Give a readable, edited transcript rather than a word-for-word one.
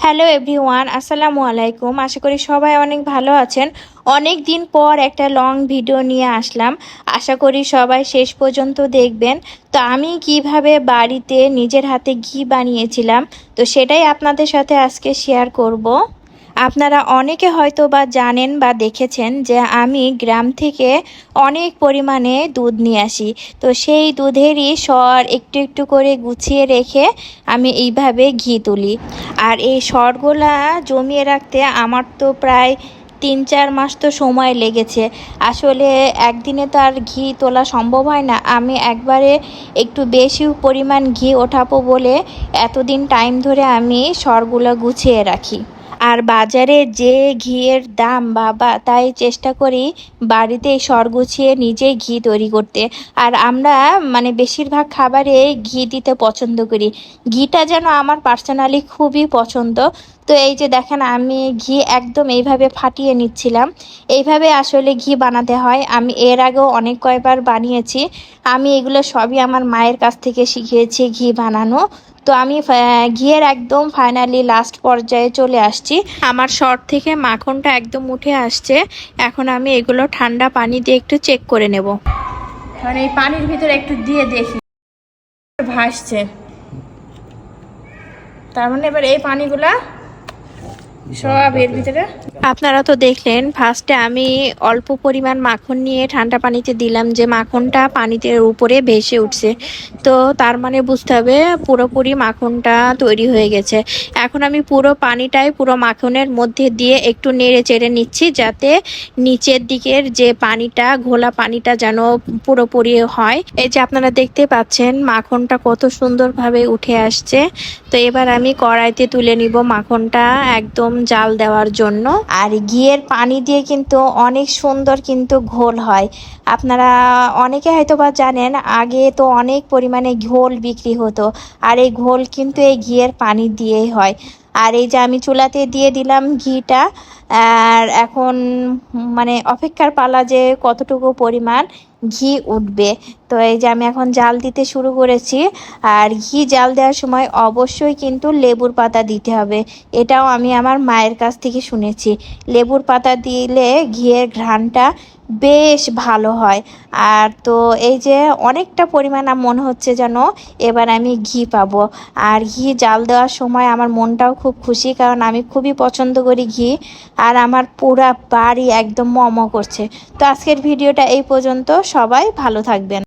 Hello everyone, আসসালামু আলাইকুম। আশা করি সবাই অনেক ভালো আছেন। অনেক দিন পর একটা লং ভিডিও নিয়ে আসলাম। আশা করি সবাই শেষ পর্যন্ত দেখবেন। তো আমি কিভাবে বাড়িতে নিজের হাতে ঘি বানিয়েছিলাম, তো সেটাই আপনাদের সাথে আজকে শেয়ার করব। আপনারা অনেকে হয়তো বা জানেন বা দেখেছেন যে আমি গ্রাম থেকে অনেক পরিমাণে দুধ নিয়ে আসি। তো সেই দুধেরই সর একটু একটু করে গুছিয়ে রেখে আমি এইভাবে ঘি তুলি। আর এই সরগুলা জমিয়ে রাখতে আমার তো প্রায় 3-4 মাস তো সময় লেগেছে। আসলে একদিনে তো আর ঘি তোলা সম্ভব হয় না। আমি একবারে একটু বেশি পরিমাণ ঘি ওঠাবো বলে এতদিন টাইম ধরে আমি সরগুলো গুছিয়ে রাখি। আর বাজারে যে ঘিয়ের দাম বাবা, তাই চেষ্টা করি বাড়িতে সর গুছিয়ে নিজেই ঘি তৈরি করতে। আর আমরা বেশিরভাগ খাবারে ঘি দিতে পছন্দ করি। ঘিটা যেন আমার পার্সোনালি খুবই পছন্দ। তো এই যে দেখেন, আমি ঘি একদম এইভাবে ফাটিয়ে নিচ্ছিলাম। এইভাবে আসলে ঘি বানাতে হয়। আমি এর আগেও অনেক কয়বার বানিয়েছি। আমি এগুলো সবই আমার মায়ের কাছ থেকে শিখিয়েছি ঘি বানানো। তো আমি ঘিয়ের একদম ফাইনালি লাস্ট পর্যায়ে চলে আসছি। আমার সর থেকে মাখনটা একদম উঠে আসছে। এখন আমি এগুলো ঠান্ডা পানি দিয়ে একটু চেক করে নেব। এই পানির ভিতরে একটু দিয়ে দেখি, ভাসছে। তার মানে এবার এই পানিগুলা সব এর ভিতরে। আপনারা তো দেখলেন, ফার্স্টে আমি অল্প পরিমাণ মাখন নিয়ে ঠান্ডা পানিতে দিলাম, যে মাখনটা পানিতে উপরে ভেসে উঠছে। তো তার মানে বুঝতে হবে পুরোপুরি মাখনটা তৈরি হয়ে গেছে। এখন আমি পুরো পানিটাই পুরো মাখনের মধ্যে দিয়ে একটু নেড়ে চেড়ে নিচ্ছি, যাতে নিচের দিকের যে পানিটা, ঘোলা পানিটা যেন পুরোপুরি হয়। এই যে আপনারা দেখতে পাচ্ছেন মাখনটা কত সুন্দরভাবে উঠে আসছে। তো এবার আমি কড়াইতে তুলে নিব মাখনটা একদম জাল দেওয়ার জন্য। আর ঘিয়ের পানি দিয়ে কিন্তু অনেক সুন্দর কিন্তু ঘোল হয়। আপনারা অনেকে হয়তো বা জানেন, আগে তো অনেক পরিমাণে ঘোল বিক্রি হতো। আর এই ঘোল কিন্তু এই ঘিয়ের পানি দিয়েই হয়। আর এই যে আমি চুলাতে দিয়ে দিলাম ঘিটা। আর এখন অপেক্ষার পালা যে কতটুকু পরিমাণ ঘি উঠবে। তো এই যে আমি এখন জাল দিতে শুরু করেছি। আর ঘি জাল দেওয়ার সময় অবশ্যই কিন্তু লেবুর পাতা দিতে হবে। এটাও আমি আমার মায়ের কাছ থেকে শুনেছি। লেবুর পাতা দিলে ঘিয়ের ঘ্রাণটা বেশ ভালো হয়। আর তো এই যে অনেকটা পরিমাণ মনে হচ্ছে যেন এবার আমি ঘি পাবো। আর ঘি জাল দেওয়ার সময় আমার মনটাও খুব খুশি, কারণ আমি খুবই পছন্দ করি ঘি। আর আমার পুরা বাড়ি একদম মম করছে। তো আজকের ভিডিওটা এই পর্যন্ত। সবাই ভালো থাকবেন।